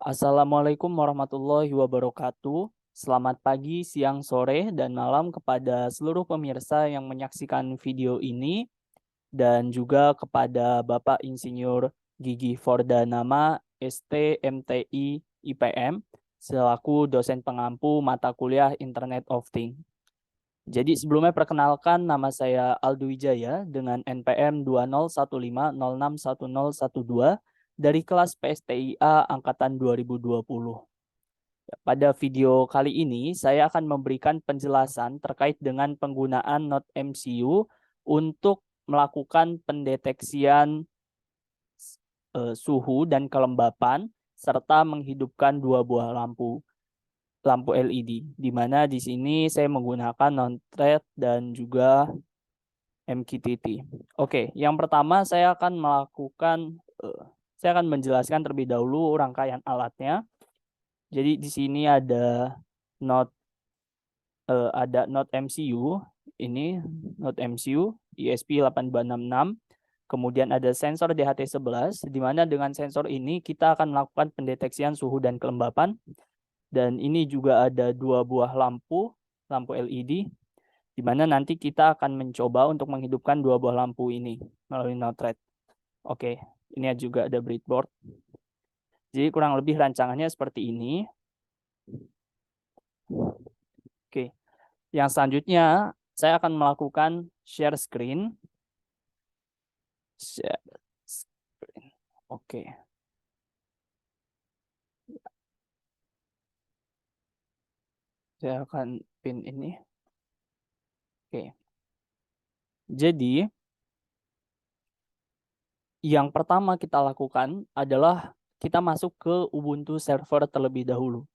Assalamualaikum warahmatullahi wabarakatuh. Selamat pagi, siang, sore, dan malam kepada seluruh pemirsa yang menyaksikan video ini dan juga kepada Bapak Insinyur Gigi Fordanama, ST, MTI, IPM, selaku dosen pengampu mata kuliah Internet of Things. Jadi sebelumnya perkenalkan, nama saya Aldo Wijaya dengan NPM 2015061012 dari kelas PSTIA angkatan 2020. Pada video kali ini, saya akan memberikan penjelasan terkait dengan penggunaan Node MCU untuk melakukan pendeteksian suhu dan kelembapan, serta menghidupkan dua buah lampu LED, di mana di sini saya menggunakan non-thread dan juga MQTT. Oke, yang pertama saya akan menjelaskan terlebih dahulu rangkaian alatnya. Jadi di sini ada Node MCU, ini Node MCU ESP8266. Kemudian ada sensor DHT11, di mana dengan sensor ini kita akan melakukan pendeteksian suhu dan kelembapan. Dan ini juga ada dua buah lampu LED, di mana nanti kita akan mencoba untuk menghidupkan dua buah lampu ini melalui Node-RED. Oke, ini juga ada breadboard. Jadi kurang lebih rancangannya seperti ini. Oke, yang selanjutnya saya akan melakukan share screen. Oke. Saya akan pin ini. Oke. Jadi yang pertama kita lakukan adalah kita masuk ke Ubuntu server terlebih dahulu.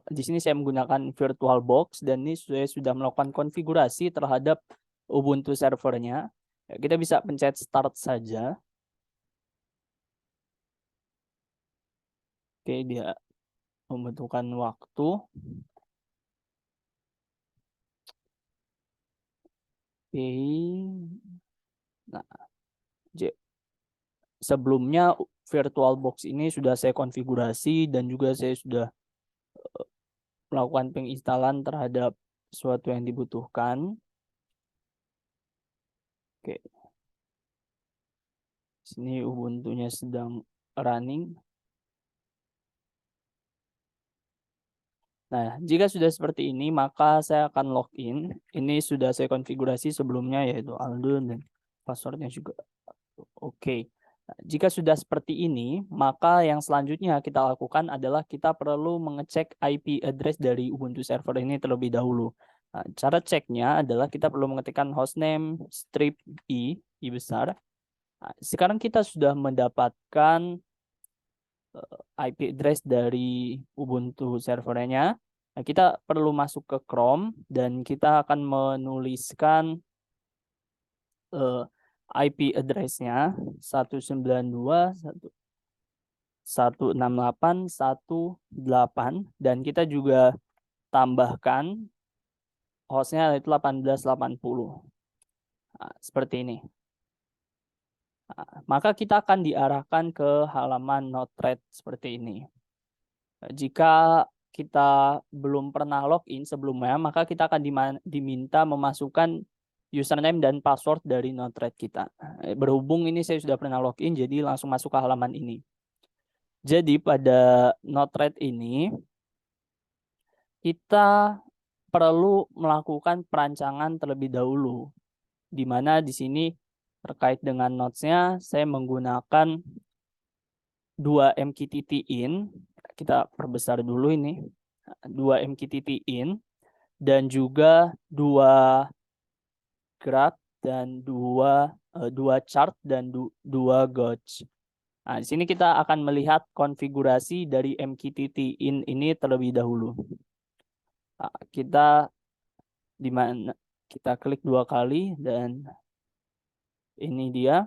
Di sini saya menggunakan VirtualBox dan ini saya sudah melakukan konfigurasi terhadap Ubuntu servernya. Kita bisa pencet start saja. Oke, dia membutuhkan waktu. Oke. Nah, sebelumnya VirtualBox ini sudah saya konfigurasi dan juga saya sudah melakukan penginstalan terhadap sesuatu yang dibutuhkan. Oke. Sini Ubuntu-nya sedang running. Nah, jika sudah seperti ini, maka saya akan login. Ini sudah saya konfigurasi sebelumnya, yaitu Aldo dan passwordnya juga. Oke. Nah, jika sudah seperti ini, maka yang selanjutnya kita lakukan adalah kita perlu mengecek IP address dari Ubuntu server ini terlebih dahulu. Nah, cara ceknya adalah kita perlu mengetikkan hostname strip i besar. Nah, sekarang kita sudah mendapatkan IP address dari Ubuntu servernya. Nah, kita perlu masuk ke Chrome dan kita akan menuliskan IP address-nya 192.168.1.8 dan kita juga tambahkan hostnya itu 1880. Nah, seperti ini. Nah, maka kita akan diarahkan ke halaman Node-RED seperti ini. Jika kita belum pernah login sebelumnya, maka kita akan diminta memasukkan username dan password dari Node-RED kita. Berhubung ini saya sudah pernah login, jadi langsung masuk ke halaman ini. Jadi pada Node-RED ini, kita perlu melakukan perancangan terlebih dahulu. Di mana di sini terkait dengan nodes-nya, saya menggunakan 2 MQTT in. Kita perbesar dulu ini. 2 MQTT in. Dan juga 2 graph dan 2 chart dan 2 gauge. Nah, di sini kita akan melihat konfigurasi dari MQTT in ini terlebih dahulu. Nah, kita klik 2 kali dan ini dia.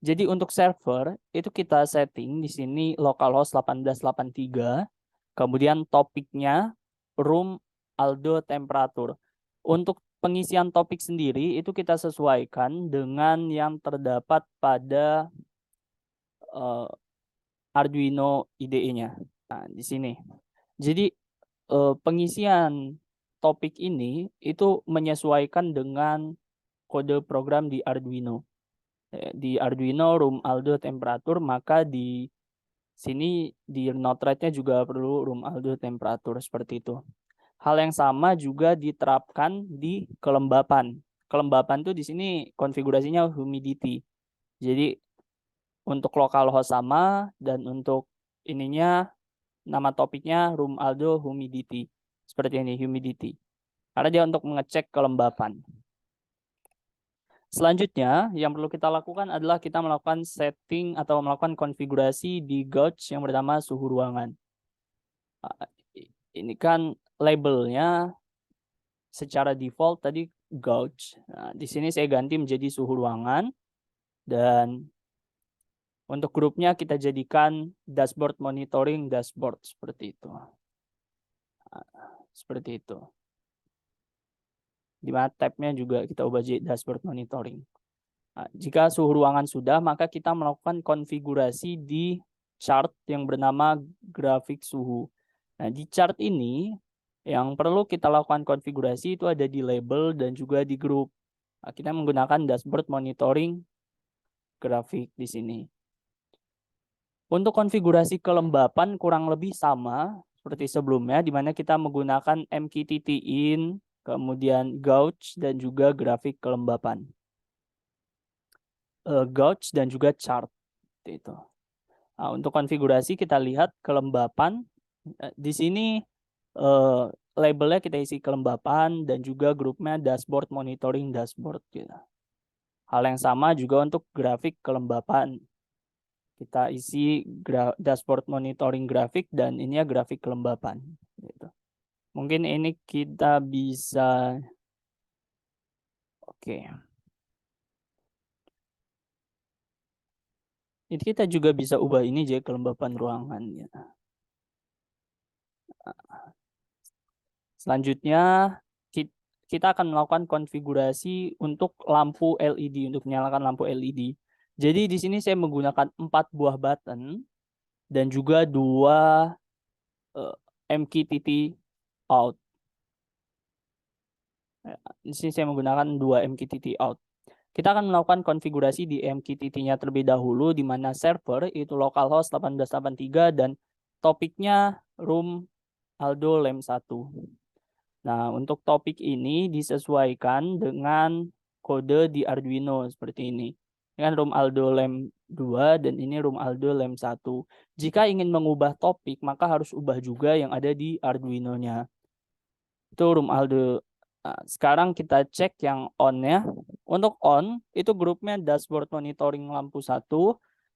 Jadi untuk server itu kita setting di sini localhost 1883, kemudian topiknya room Aldo temperatur. Untuk pengisian topik sendiri itu kita sesuaikan dengan yang terdapat pada Arduino IDE-nya. Nah, di sini. Jadi pengisian topik ini itu menyesuaikan dengan kode program di Arduino. Di Arduino room Aldo temperatur, maka di sini di node rate-nya juga perlu room Aldo temperatur seperti itu. Hal yang sama juga diterapkan di kelembapan. Kelembapan tuh di sini konfigurasinya humidity. Jadi untuk localhost sama dan untuk ininya nama topiknya room Aldo humidity. Seperti ini humidity. Karena dia untuk mengecek kelembapan. Selanjutnya, yang perlu kita lakukan adalah kita melakukan setting atau melakukan konfigurasi di gauge yang bernama suhu ruangan. Ini kan labelnya secara default tadi gauge. Nah, di sini saya ganti menjadi suhu ruangan. Dan untuk grupnya kita jadikan dashboard monitoring dashboard seperti itu. Seperti itu. Di mana tab-nya juga kita ubah jadi dashboard monitoring. Nah, jika suhu ruangan sudah, maka kita melakukan konfigurasi di chart yang bernama grafik suhu. Nah, di chart ini yang perlu kita lakukan konfigurasi itu ada di label dan juga di grup. Nah, kita menggunakan dashboard monitoring grafik di sini. Untuk konfigurasi kelembapan kurang lebih sama seperti sebelumnya, di mana kita menggunakan MQTT-in, kemudian gauge, dan juga grafik kelembapan. Gauge dan juga chart. Itu. Nah, untuk konfigurasi kita lihat kelembapan. Di sini labelnya kita isi kelembapan dan juga grupnya dashboard monitoring dashboard. Gitu. Hal yang sama juga untuk grafik kelembapan. Kita isi dashboard monitoring grafik dan ini ya grafik kelembapan. Gitu. Mungkin ini kita bisa, oke. Jadi kita juga bisa ubah ini jadi kelembapan ruangan. Ya. Selanjutnya kita akan melakukan konfigurasi untuk lampu LED, untuk menyalakan lampu LED. Jadi di sini saya menggunakan 4 buah button dan juga 2 MQTT out. Di sini saya menggunakan 2 MQTT out. Kita akan melakukan konfigurasi di MQTT-nya terlebih dahulu, di mana server itu localhost 1883 dan topiknya room Aldo LAM 1. Nah, untuk topik ini disesuaikan dengan kode di Arduino seperti ini. Ini kan room Aldo LAM 2 dan ini room Aldo LAM 1. Jika ingin mengubah topik, maka harus ubah juga yang ada di Arduino-nya. Itu room Aldo. Nah, sekarang kita cek yang on-nya. Untuk on, itu grupnya dashboard monitoring lampu 1,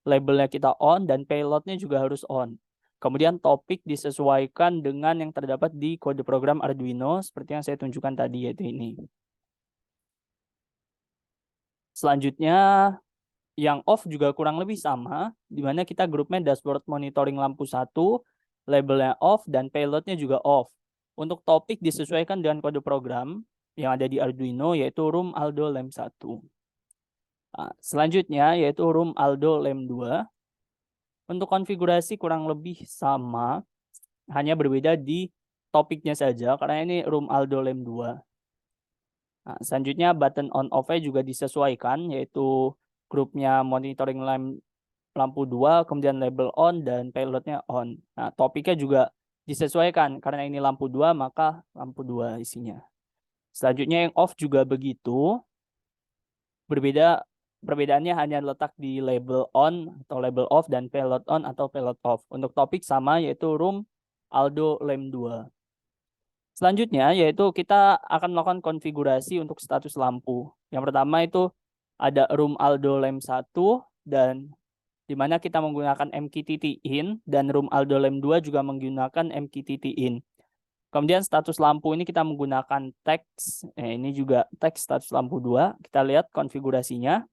labelnya kita on, dan payloadnya juga harus on. Kemudian topik disesuaikan dengan yang terdapat di kode program Arduino, seperti yang saya tunjukkan tadi, yaitu ini. Selanjutnya, yang off juga kurang lebih sama, di mana kita grupnya dashboard monitoring lampu 1, labelnya off, dan payloadnya juga off. Untuk topik disesuaikan dengan kode program yang ada di Arduino, yaitu room Aldo LAM 1. Nah, selanjutnya, yaitu room Aldo LAM 2. Untuk konfigurasi kurang lebih sama, hanya berbeda di topiknya saja, karena ini room Aldo LAM 2. Nah, selanjutnya button on off-nya juga disesuaikan, yaitu grupnya monitoring lampu 2, kemudian label on, dan payloadnya on. Nah, topiknya juga disesuaikan, karena ini lampu 2, maka lampu 2 isinya. Selanjutnya yang off juga begitu, perbedaannya hanya letak di label on atau label off dan payload on atau payload off. Untuk topik sama, yaitu room Aldo LAM 2. Selanjutnya yaitu kita akan melakukan konfigurasi untuk status lampu. Yang pertama itu ada room Aldo LAM 1 dan di mana kita menggunakan MQTT in dan room Aldo LAM 2 juga menggunakan MQTT in. Kemudian status lampu ini kita menggunakan teks. Ini juga teks status lampu 2. Kita lihat konfigurasinya.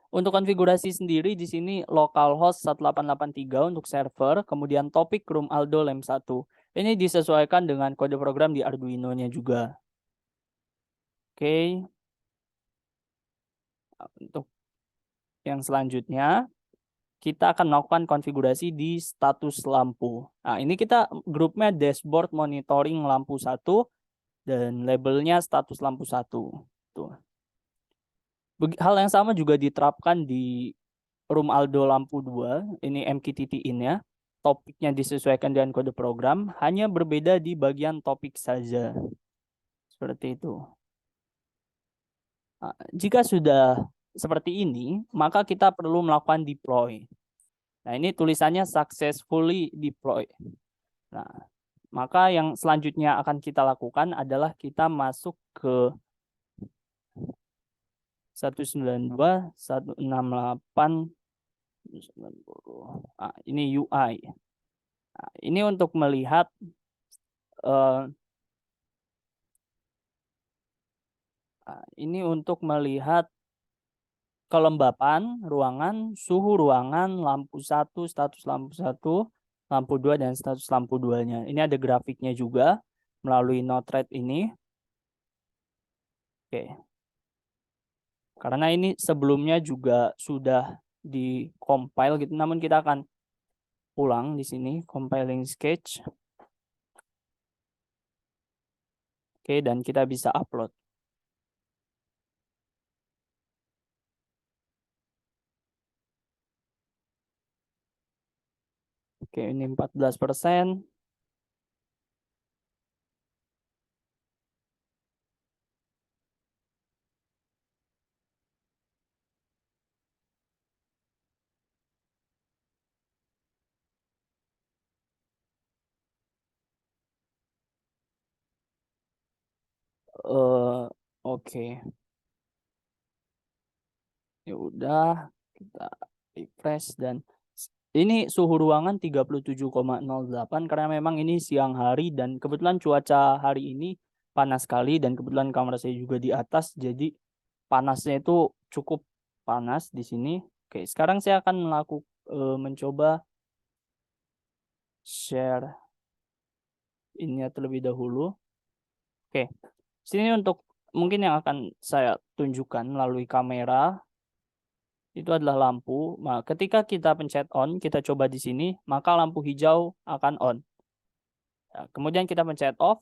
Untuk konfigurasi sendiri di sini localhost 1883 untuk server, kemudian topik room Aldo LAM 1. Ini disesuaikan dengan kode program di Arduino-nya juga. Oke. Untuk yang selanjutnya, kita akan melakukan konfigurasi di status lampu. Nah, ini kita grupnya dashboard monitoring lampu 1 dan labelnya status lampu 1. Tuh. Hal yang sama juga diterapkan di room Aldo lampu 2. Ini MQTT-in-nya. Topiknya disesuaikan dengan kode program, hanya berbeda di bagian topik saja. Seperti itu. Nah, jika sudah seperti ini, maka kita perlu melakukan deploy. Nah, ini tulisannya successfully deploy. Nah, maka yang selanjutnya akan kita lakukan adalah kita masuk ke 192, 168, 90. Nah, ini UI. Nah, ini untuk melihat kelembapan ruangan, suhu ruangan, lampu 1, status lampu 1, lampu 2, dan status lampu 2-nya. Ini ada grafiknya juga melalui Node-RED ini. Oke. Karena ini sebelumnya juga sudah di-compile gitu, namun kita akan ulang di sini, compiling sketch. Oke, dan kita bisa upload. Oke, ini 14%. Oke. Ya udah, kita refresh dan ini suhu ruangan 37,08 karena memang ini siang hari dan kebetulan cuaca hari ini panas sekali dan kebetulan kamar saya juga di atas, jadi panasnya itu cukup panas di sini. Oke, sekarang saya akan mencoba share ini terlebih dahulu. Oke, sini untuk mungkin yang akan saya tunjukkan melalui kamera itu adalah lampu. Nah, ketika kita pencet on, kita coba di sini, maka lampu hijau akan on. Nah, kemudian kita pencet off,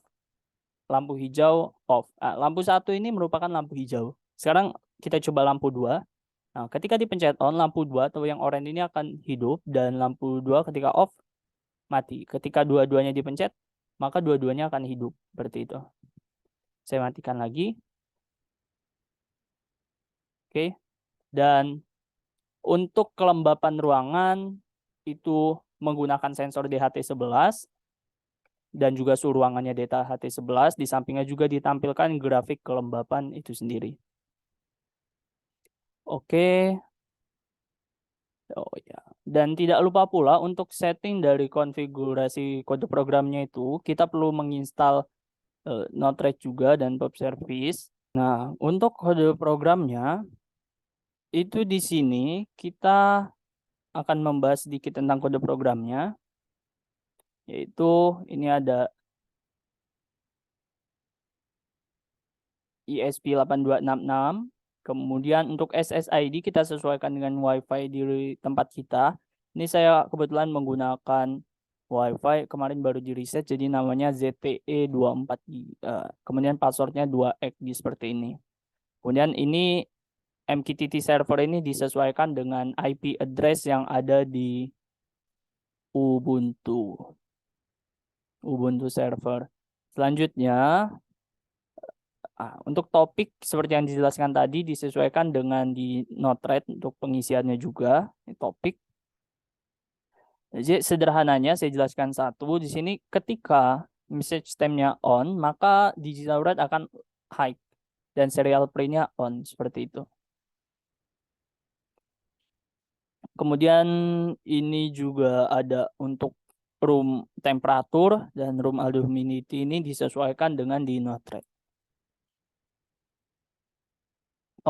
lampu hijau off. Nah, lampu 1 ini merupakan lampu hijau. Sekarang kita coba lampu 2. Nah, ketika dipencet on, lampu 2 atau yang oranye ini akan hidup dan lampu 2 ketika off mati. Ketika dua-duanya dipencet, maka dua-duanya akan hidup. Seperti itu. Saya matikan lagi. Oke. Dan untuk kelembapan ruangan itu menggunakan sensor DHT11 dan juga suhu ruangannya DHT11. Di sampingnya juga ditampilkan grafik kelembapan itu sendiri. Oke. Oh ya. Dan tidak lupa pula untuk setting dari konfigurasi kode programnya itu kita perlu menginstal Node-RED juga dan Pub Service. Nah, untuk kode programnya itu di sini kita akan membahas sedikit tentang kode programnya, yaitu ini ada ESP8266. Kemudian untuk SSID kita sesuaikan dengan WiFi di tempat kita. Ini saya kebetulan menggunakan WiFi, kemarin baru di reset jadi namanya ZTE24. Kemudian passwordnya 2xG seperti ini. Kemudian ini MQTT server ini disesuaikan dengan IP address yang ada di Ubuntu server. Selanjutnya, untuk topik seperti yang dijelaskan tadi disesuaikan dengan di Node-RED untuk pengisiannya juga. Ini topik. Jadi sederhananya saya jelaskan satu. Di sini ketika message stemnya on, maka digital write akan high dan serial play-nya on seperti itu. Kemudian ini juga ada untuk room temperatur dan room aldo humidity ini disesuaikan dengan di Node-RED.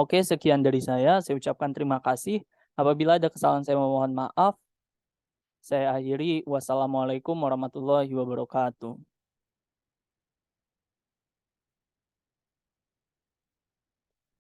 Oke, sekian dari saya. Saya ucapkan terima kasih. Apabila ada kesalahan saya mohon maaf. Saya akhiri. Wassalamualaikum warahmatullahi wabarakatuh.